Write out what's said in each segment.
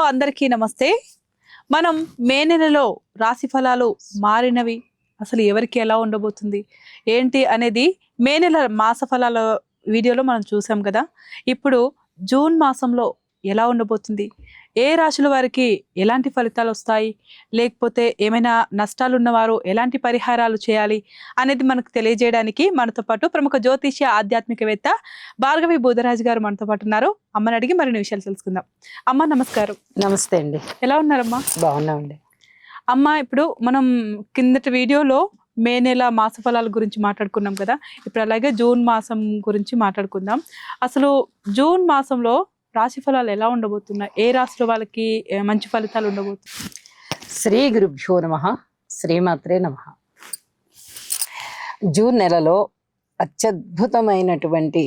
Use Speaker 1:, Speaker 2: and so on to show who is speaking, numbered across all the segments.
Speaker 1: అందరికీ నమస్తే. మనం మే నెలలో రాశి ఫలాలు మారినవి అసలు ఎవరికి ఎలా ఉండబోతుంది ఏంటి అనేది మే నెల మాస ఫలాల వీడియోలో మనం చూసాం కదా. ఇప్పుడు జూన్ మాసంలో ఎలా ఉండబోతుంది, ఏ రాశుల వారికి ఎలాంటి ఫలితాలు వస్తాయి, లేకపోతే ఏమైనా నష్టాలు ఉన్నవారు ఎలాంటి పరిహారాలు చేయాలి అనేది మనకు తెలియజేయడానికి మనతో పాటు ప్రముఖ జ్యోతిష్య ఆధ్యాత్మికవేత్త భార్గవి బూదరాజు గారు మనతో పాటు ఉన్నారు. అమ్మని అడిగి మరిన్ని విషయాలు తెలుసుకుందాం. అమ్మ నమస్కారం.
Speaker 2: నమస్తే అండి.
Speaker 1: ఎలా ఉన్నారమ్మా?
Speaker 2: బాగున్నామండి.
Speaker 1: అమ్మ, ఇప్పుడు మనం కిందటి వీడియోలో మే నెల మాస ఫలాల గురించి మాట్లాడుకున్నాం కదా. ఇప్పుడు అలాగే జూన్ మాసం గురించి మాట్లాడుకుందాం. అసలు జూన్ మాసంలో రాశి ఫలాలు ఎలా ఉండబోతున్నాయి, ఏ రాశుల వాళ్ళకి మంచి ఫలితాలు ఉండబోతున్నాయి?
Speaker 2: శ్రీ గురుభ్యో నమః, శ్రీమాత్రే నమః. జూన్ నెలలో అత్యద్భుతమైనటువంటి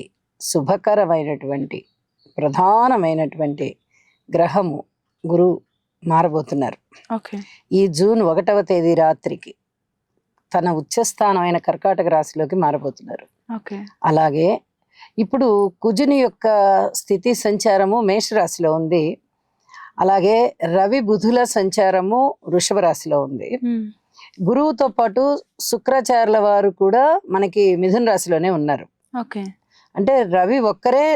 Speaker 2: శుభకరమైనటువంటి ప్రధానమైనటువంటి గ్రహము గురువు మారబోతున్నారు.
Speaker 1: ఓకే.
Speaker 2: ఈ జూన్ 1వ తేదీ రాత్రికి తన ఉచ్చస్థానమైన కర్కాటక రాశిలోకి మారబోతున్నారు.
Speaker 1: ఓకే.
Speaker 2: అలాగే ఇప్పుడు కుజుని యొక్క స్థితి సంచారము మేషరాశిలో ఉంది. అలాగే రవి బుధుల సంచారము వృషభ రాశిలో ఉంది. గురువుతో పాటు శుక్రాచార్యుల వారు కూడా మనకి మిథున రాశిలోనే ఉన్నారు.
Speaker 1: ఓకే.
Speaker 2: అంటే రవి ఒక్కరే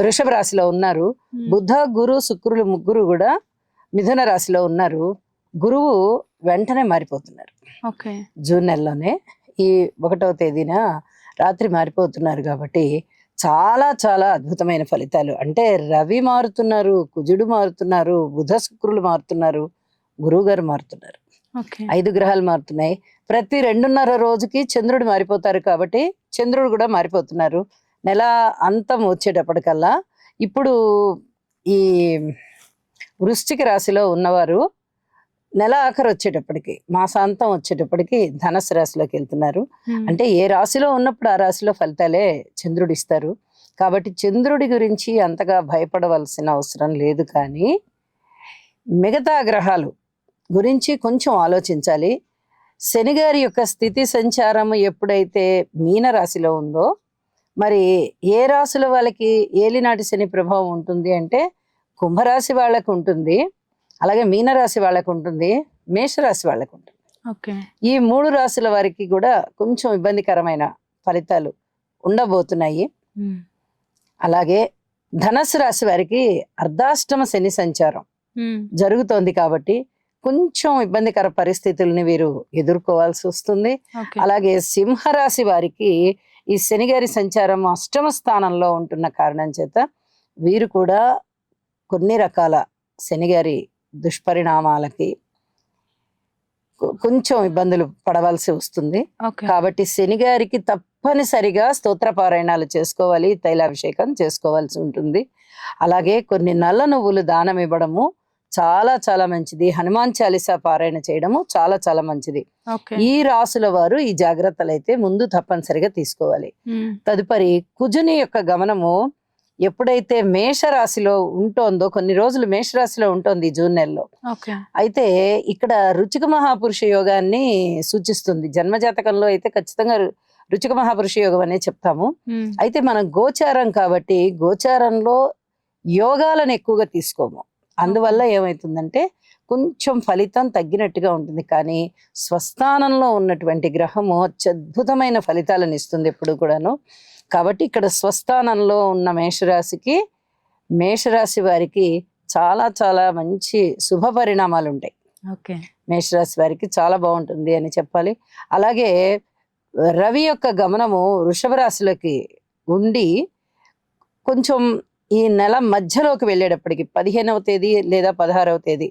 Speaker 2: వృషభ రాశిలో ఉన్నారు. బుధ గురు శుక్రులు ముగ్గురు కూడా మిథున రాశిలో ఉన్నారు. గురువు వెంటనే మారిపోతున్నారు.
Speaker 1: ఓకే.
Speaker 2: జూన్ నెలలోనే ఈ 1వ తేదీన రాత్రి మారిపోతున్నారు. కాబట్టి చాలా చాలా అద్భుతమైన ఫలితాలు. అంటే రవి మారుతున్నారు, కుజుడు మారుతున్నారు, బుధ శుక్రులు మారుతున్నారు, గురువు గారు మారుతున్నారు. 5 గ్రహాలు మారుతున్నాయి. ప్రతి 2.5 రోజుకి చంద్రుడు మారిపోతారు. కాబట్టి చంద్రుడు కూడా మారిపోతున్నారు. నెల అంతం వచ్చేటప్పటికల్లా ఇప్పుడు ఈ వృశ్చిక రాశిలో ఉన్నవారు నెల ఆఖరు వచ్చేటప్పటికి, మాసాంతం వచ్చేటప్పటికి ధనుసు రాశిలోకి వెళ్తున్నారు. అంటే ఏ రాశిలో ఉన్నప్పుడు ఆ రాశిలో ఫలితాలే చంద్రుడు ఇస్తారు. కాబట్టి చంద్రుడి గురించి అంతగా భయపడవలసిన అవసరం లేదు. కానీ మిగతా గ్రహాలు గురించి కొంచెం ఆలోచించాలి. శని గారి యొక్క స్థితి సంచారం ఎప్పుడైతే మీన రాశిలో ఉందో, మరి ఏ రాశుల వాళ్ళకి ఏలినాటి శని ప్రభావం ఉంటుంది అంటే కుంభరాశి వాళ్ళకు ఉంటుంది, అలాగే మీనరాశి వాళ్ళకు ఉంటుంది, మేషరాశి వాళ్ళకు ఉంటుంది. ఈ 3 రాశుల వారికి కూడా కొంచెం ఇబ్బందికరమైన ఫలితాలు ఉండబోతున్నాయి. అలాగే ధనస్సు రాశి వారికి అర్ధాష్టమ శని సంచారం జరుగుతోంది. కాబట్టి కొంచెం ఇబ్బందికర పరిస్థితుల్ని వీరు ఎదుర్కోవాల్సి వస్తుంది. అలాగే సింహరాశి వారికి ఈ శనిగారి సంచారం అష్టమ స్థానంలో ఉంటున్న కారణం చేత వీరు కూడా కొన్ని రకాల శనిగారి దుష్పరిణామాలకి కొంచెం ఇబ్బందులు పడవలసి వస్తుంది. కాబట్టి శనిగారికి తప్పనిసరిగా స్తోత్రపారాయణాలు చేసుకోవాలి, తైలాభిషేకం చేసుకోవాల్సి ఉంటుంది. అలాగే కొన్ని నల్ల నువ్వులు దానం ఇవ్వడము చాలా చాలా మంచిది. హనుమాన్ చాలీసా పారాయణ చేయడము చాలా చాలా మంచిది. ఈ రాసుల వారు ఈ జాగ్రత్తలు అయితే ముందు తప్పనిసరిగా తీసుకోవాలి. తదుపరి కుజుని యొక్క గమనము ఎప్పుడైతే మేషరాశిలో ఉంటోందో, కొన్ని రోజులు మేషరాశిలో ఉంటుంది ఈ జూన్ నెలలో. అయితే ఇక్కడ రుచిక మహాపురుష యోగాన్ని సూచిస్తుంది. జన్మజాతకంలో అయితే ఖచ్చితంగా రుచిక మహాపురుష యోగం అనే చెప్తాము. అయితే మనం గోచారం కాబట్టి గోచారంలో యోగాలను ఎక్కువగా తీసుకోము. అందువల్ల ఏమవుతుందంటే కొంచెం ఫలితం తగ్గినట్టుగా ఉంటుంది. కానీ స్వస్థానంలో ఉన్నటువంటి గ్రహము అత్యద్భుతమైన ఫలితాలను ఇస్తుంది ఎప్పుడు కూడాను. కాబట్టి ఇక్కడ స్వస్థానంలో ఉన్న మేషరాశికి, మేషరాశి వారికి చాలా చాలా మంచి శుభ పరిణామాలు ఉంటాయి. మేషరాశి వారికి చాలా బాగుంటుంది అని చెప్పాలి. అలాగే రవి యొక్క గమనము వృషభ రాశిలోకి ఉండి కొంచెం ఈ నెల మధ్యలోకి వెళ్ళేటప్పటికి 15వ తేదీ లేదా 16వ తేదీ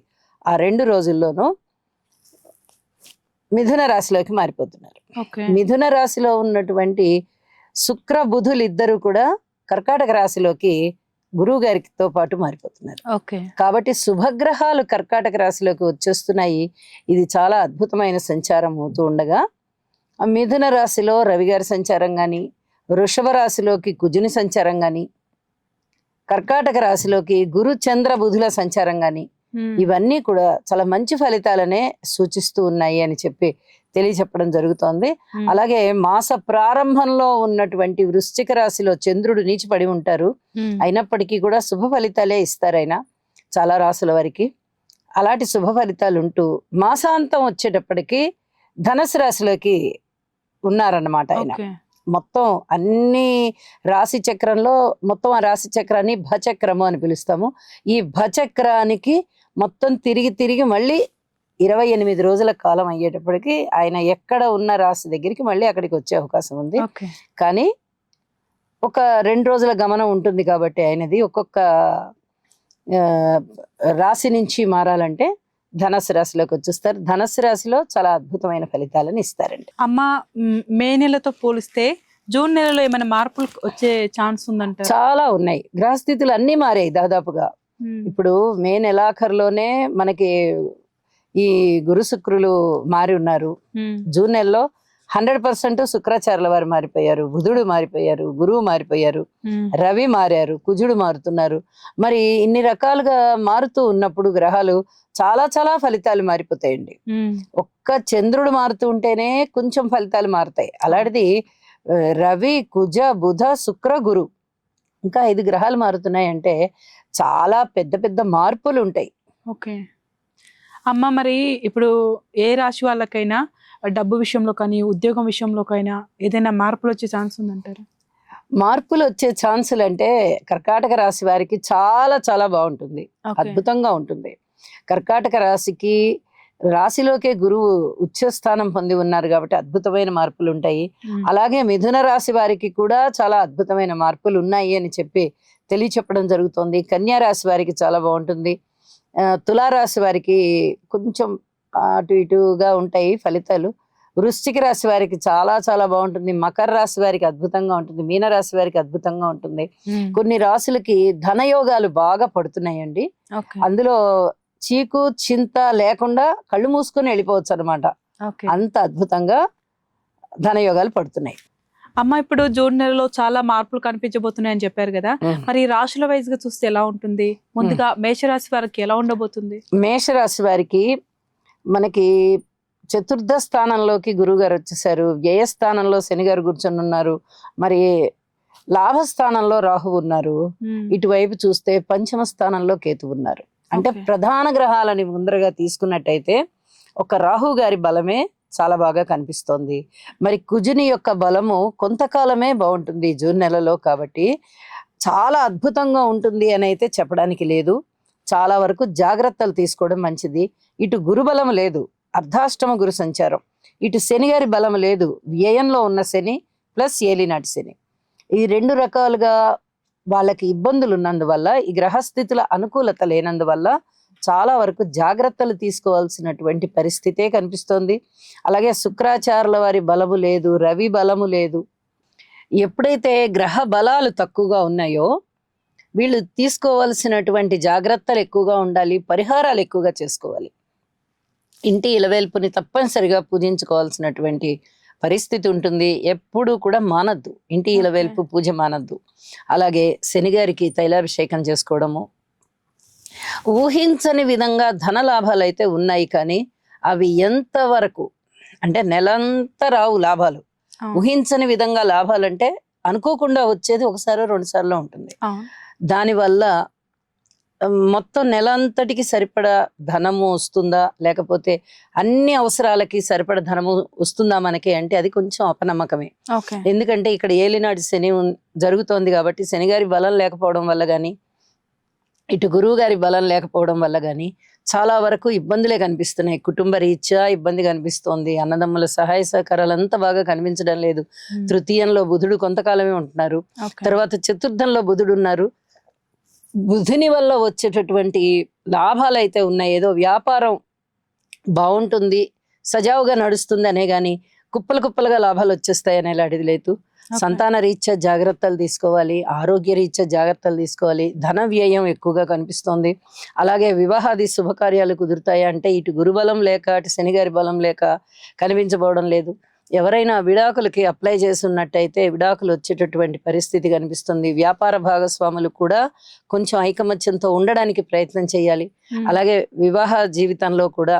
Speaker 2: ఆ 2 రోజుల్లోనూ మిథున రాశిలోకి మారిపోతున్నారు. మిథున రాశిలో ఉన్నటువంటి శుక్ర బుధులు ఇద్దరు కూడా కర్కాటక రాశిలోకి గురువు గారితో పాటు మారిపోతున్నారు. కాబట్టి శుభగ్రహాలు కర్కాటక రాశిలోకి వచ్చేస్తున్నాయి. ఇది చాలా అద్భుతమైన సంచారం అవుతూ ఉండగా మిథున రాశిలో రవి గారి సంచారం కానీ, వృషభ రాశిలోకి కుజుని సంచారం కానీ, కర్కాటక రాశిలోకి గురు చంద్ర బుధుల సంచారం కానీ, ఇవన్నీ కూడా చాలా మంచి ఫలితాలనే సూచిస్తూ ఉన్నాయి అని చెప్పి తెలియచెప్పడం జరుగుతోంది. అలాగే మాస ప్రారంభంలో ఉన్నటువంటి వృశ్చిక రాశిలో చంద్రుడు నీచిపడి ఉంటారు. అయినప్పటికీ కూడా శుభ ఫలితాలే ఇస్తారు. ఆయన చాలా రాసుల వారికి. అలాంటి శుభ ఫలితాలు ఉంటూ మాసాంతం వచ్చేటప్పటికి ధనుసు రాశిలోకి ఉన్నారన్నమాట ఆయన.
Speaker 1: ఓకే.
Speaker 2: మొత్తం అన్ని రాశి చక్రంలో మొత్తం ఆ రాశి చక్రాన్ని భచక్రము అని పిలుస్తాము. ఈ భచక్రానికి మొత్తం తిరిగి తిరిగి మళ్ళీ 28 రోజుల కాలం అయ్యేటప్పటికి ఆయన ఎక్కడ ఉన్న రాశి దగ్గరికి మళ్ళీ అక్కడికి వచ్చే అవకాశం ఉంది.
Speaker 1: ఓకే.
Speaker 2: కానీ ఒక 2 రోజుల గమనం ఉంటుంది కాబట్టి ఆయనది ఒక్కొక్క ఆ, రాశి నుంచి మారాలంటే ధనస్సు రాశిలోకి వచ్చేస్తారు. ధనస్సు రాశిలో చాలా అద్భుతమైన ఫలితాలను ఇస్తారండి.
Speaker 1: అమ్మ, మే నెలతో పోలిస్తే జూన్ నెలలో ఏమైనా మార్పులు వచ్చే ఛాన్స్ ఉందంటారు?
Speaker 2: చాలా ఉన్నాయి. గ్రహస్థితులు అన్నీ మారాయి దాదాపుగా. ఇప్పుడు మే నెలాఖరులోనే మనకి ఈ గురు శుక్రులు మారి ఉన్నారు. జూన్ నెలలో 100% శుక్రాచార్యుల వారు మారిపోయారు, బుధుడు మారిపోయారు, గురువు మారిపోయారు, రవి మారారు, కుజుడు మారుతున్నారు. మరి ఇన్ని రకాలుగా మారుతూ ఉన్నప్పుడు గ్రహాలు చాలా చాలా ఫలితాలు మారిపోతాయండి. ఒక్క చంద్రుడు మారుతూ ఉంటేనే కొంచెం ఫలితాలు మారుతాయి. అలాంటిది రవి, కుజ, బుధ, శుక్ర, గురు ఇంకా 5 గ్రహాలు మారుతున్నాయంటే చాలా పెద్ద పెద్ద మార్పులు ఉంటాయి.
Speaker 1: ఓకే అమ్మ, మరి ఇప్పుడు ఏ రాశి వాళ్ళకైనా డబ్బు విషయంలో కానీ ఉద్యోగం విషయంలోకైనా ఏదైనా మార్పులు వచ్చే ఛాన్స్ ఉందంటారు?
Speaker 2: మార్పులు వచ్చే ఛాన్సులు అంటే కర్కాటక రాశి వారికి చాలా చాలా బాగుంటుంది, అద్భుతంగా ఉంటుంది. కర్కాటక రాశికి రాశిలోకే గురువు ఉచ్చ స్థానం పొంది ఉన్నారు కాబట్టి అద్భుతమైన మార్పులు ఉంటాయి. అలాగే మిథున రాశి వారికి కూడా చాలా అద్భుతమైన మార్పులు ఉన్నాయి అని చెప్పి తెలియచెప్పడం జరుగుతుంది. కన్యా రాశి వారికి చాలా బాగుంటుంది. తులారాశి వారికి కొంచెం అటు ఇటుగా ఉంటాయి ఫలితాలు. వృశ్చిక రాశి వారికి చాలా చాలా బాగుంటుంది. మకర రాశి వారికి అద్భుతంగా ఉంటుంది. మీన రాశి వారికి అద్భుతంగా ఉంటుంది. కొన్ని రాశులకి ధనయోగాలు బాగా పడుతున్నాయండి. అందులో చీకు చింత లేకుండా కళ్ళు మూసుకొని వెళ్ళిపోవచ్చు అనమాట. అంత అద్భుతంగా ధనయోగాలు పడుతున్నాయి.
Speaker 1: అమ్మ, ఇప్పుడు జూన్ నెలలో చాలా మార్పులు కనిపించబోతున్నాయి అని చెప్పారు కదా, మరి రాశుల వైజ్ గా చూస్తే ఎలా ఉంటుంది? ముందుగా మేషరాశి వారికి ఎలా ఉండబోతుంది?
Speaker 2: మేషరాశి వారికి మనకి చతుర్థ స్థానంలోకి గురువు గారు వచ్చేసారు. వ్యయ స్థానంలో శని గారు కూర్చొని ఉన్నారు. మరి లాభస్థానంలో రాహు ఉన్నారు. ఇటువైపు చూస్తే పంచమ స్థానంలో కేతు ఉన్నారు. అంటే ప్రధాన గ్రహాలని ముందరగా తీసుకున్నట్టయితే ఒక రాహు గారి బలమే చాలా బాగా కనిపిస్తోంది. మరి కుజుని యొక్క బలము కొంతకాలమే బాగుంటుంది జూన్ నెలలో, కాబట్టి చాలా అద్భుతంగా ఉంటుంది అని అయితే చెప్పడానికి లేదు. చాలా వరకు జాగ్రత్తలు తీసుకోవడం మంచిది. ఇటు గురు బలం లేదు, అర్ధాష్టమ గురు సంచారం. ఇటు శని గారి బలం లేదు, వ్యయంలో ఉన్న శని ప్లస్ ఏలినాటి శని. ఈ 2 రకాలుగా వాళ్ళకి ఇబ్బందులు ఉన్నందువల్ల, ఈ గ్రహస్థితుల అనుకూలత లేనందువల్ల చాలా వరకు జాగ్రత్తలు తీసుకోవాల్సినటువంటి పరిస్థితే కనిపిస్తోంది. అలాగే శుక్రాచార్యుల వారి బలము లేదు, రవి బలము లేదు. ఎప్పుడైతే గ్రహ బలాలు తక్కువగా ఉన్నాయో వీళ్ళు తీసుకోవాల్సినటువంటి జాగ్రత్తలు ఎక్కువగా ఉండాలి, పరిహారాలు ఎక్కువగా చేసుకోవాలి. ఇంటి ఇలవేల్పుని తప్పనిసరిగా పూజించుకోవాల్సినటువంటి పరిస్థితి ఉంటుంది. ఎప్పుడూ కూడా మానద్దు, ఇంటి ఇలవేల్పు పూజ మానద్దు. అలాగే శనిగారికి తైలాభిషేకం చేసుకోవడము. ఊహించని విధంగా ధన లాభాలు అయితే ఉన్నాయి, కానీ అవి ఎంతవరకు అంటే నెలంతా రావు లాభాలు. ఊహించని విధంగా లాభాలంటే అనుకోకుండా వచ్చేది ఒకసారో 2 సార్లు ఉంటుంది. దానివల్ల మొత్తం నెలంతటికి సరిపడా ధనము వస్తుందా, లేకపోతే అన్ని అవసరాలకి సరిపడా ధనము వస్తుందా మనకి అంటే అది కొంచెం అపనమ్మకమే. ఎందుకంటే ఇక్కడ ఏలినాటి శని జరుగుతోంది కాబట్టి శనిగారి బలం లేకపోవడం వల్ల కానీ, ఇటు గురువు గారి బలం లేకపోవడం వల్ల కానీ చాలా వరకు ఇబ్బందులే కనిపిస్తున్నాయి. కుటుంబ రీత్యా ఇబ్బంది కనిపిస్తోంది. అన్నదమ్ముల సహాయ సహకారాలు అంత బాగా కనిపించడం లేదు. తృతీయంలో బుధుడు కొంతకాలమే ఉంటున్నారు. తర్వాత చతుర్థంలో బుధుడు ఉన్నారు. బుధుని వల్ల వచ్చేటటువంటి లాభాలు అయితే ఉన్నాయి. ఏదో వ్యాపారం బాగుంటుంది, సజావుగా నడుస్తుంది అనే గాని కుప్పలు కుప్పలుగా లాభాలు వచ్చేస్తాయని ఎలాంటిది లేదు. సంతాన రీత్యా జాగ్రత్తలు తీసుకోవాలి, ఆరోగ్య రీత్యా జాగ్రత్తలు తీసుకోవాలి. ధన వ్యయం ఎక్కువగా కనిపిస్తోంది. అలాగే వివాహాది శుభకార్యాలు కుదురుతాయి అంటే ఇటు గురుబలం లేక అటు శనిగారి బలం లేక కనిపించబోవడం లేదు. ఎవరైనా విడాకులకి అప్లై చేస్తున్నట్టయితే విడాకులు వచ్చేటటువంటి పరిస్థితి కనిపిస్తుంది. వ్యాపార భాగస్వాములు కూడా కొంచెం ఐకమత్యంతో ఉండడానికి ప్రయత్నం చేయాలి. అలాగే వివాహ జీవితంలో కూడా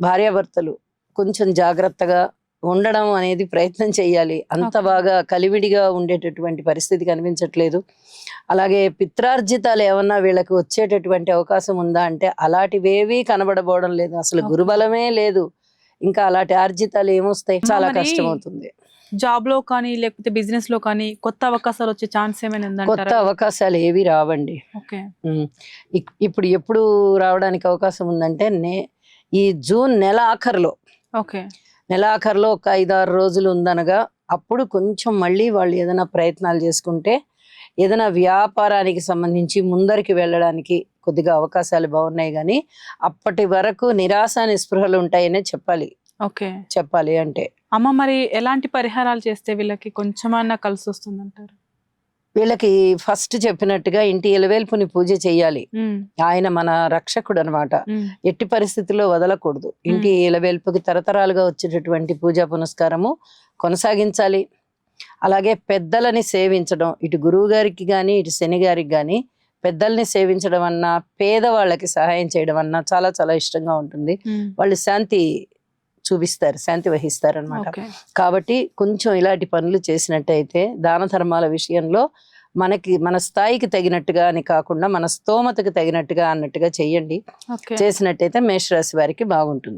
Speaker 2: భార్యాభర్తలు కొంచెం జాగ్రత్తగా ఉండడం అనేది ప్రయత్నం చేయాలి. అంత
Speaker 1: Okay.
Speaker 2: బాగా కలివిడిగా ఉండేటటువంటి పరిస్థితి కనిపించట్లేదు. అలాగే పిత్రార్జితాలు ఏమన్నా వీళ్ళకి వచ్చేటటువంటి అవకాశం ఉందా అంటే అలాంటివేవీ కనబడబోవడం లేదు. అసలు
Speaker 1: Okay.
Speaker 2: గురుబలమే లేదు. ఇంకా అలాంటి ఆర్జితాలు ఏమొస్తాయి? చాలా
Speaker 1: మరి
Speaker 2: కష్టం అవుతుంది.
Speaker 1: జాబ్ లో కానీ లేకపోతే బిజినెస్ లో కానీ కొత్త అవకాశాలు వచ్చే ఛాన్స్ ఏమైనా
Speaker 2: కొత్త
Speaker 1: ఉందంటారా?
Speaker 2: అవకాశాలు ఏవి రావండి.
Speaker 1: ఓకే.
Speaker 2: ఉమ్. ఇప్పుడు ఎప్పుడు రావడానికి అవకాశం ఉందంటే ఈ జూన్ నెల ఆఖరిలో
Speaker 1: ఓకే.
Speaker 2: ఒక 5-6 రోజులు ఉందనగా అప్పుడు కొంచెం మళ్ళీ వాళ్ళు ఏదైనా ప్రయత్నాలు చేసుకుంటే ఏదైనా వ్యాపారానికి సంబంధించి ముందరికి వెళ్ళడానికి కొద్దిగా అవకాశాలు బాగున్నాయి. కానీ అప్పటి వరకు నిరాశ నిస్పృహలు ఉంటాయనే చెప్పాలి అంటే
Speaker 1: అమ్మ మరి ఎలాంటి పరిహారాలు చేస్తే వీళ్ళకి కొంచెమన్నా కలిసి వస్తుందంటారు?
Speaker 2: వీళ్ళకి ఫస్ట్ చెప్పినట్టుగా ఇంటి ఎలవేల్పుని పూజ చేయాలి. ఆయన మన రక్షకుడు అనమాట. ఎట్టి పరిస్థితుల్లో వదలకూడదు. ఇంటి ఎలవేల్పుకి తరతరాలుగా వచ్చేటటువంటి పూజా పునస్కారము కొనసాగించాలి. అలాగే పెద్దలని సేవించడం, ఇటు గురువు గారికి కానీ ఇటు శని గారికి కానీ పెద్దల్ని సేవించడం అన్నా పేదవాళ్ళకి సహాయం చేయడం అన్నా చాలా చాలా ఇష్టంగా ఉంటుంది. వాళ్ళు శాంతి వహిస్తారు అనమాట. కాబట్టి కొంచెం ఇలాంటి పనులు చేసినట్టయితే దాన ధర్మాల విషయంలో మన స్థాయికి తగినట్టుగా అని కాకుండా మన స్తోమతకు తగినట్టుగా అన్నట్టుగా చెయ్యండి. చేసినట్టయితే మేషరాశి వారికి బాగుంటుంది.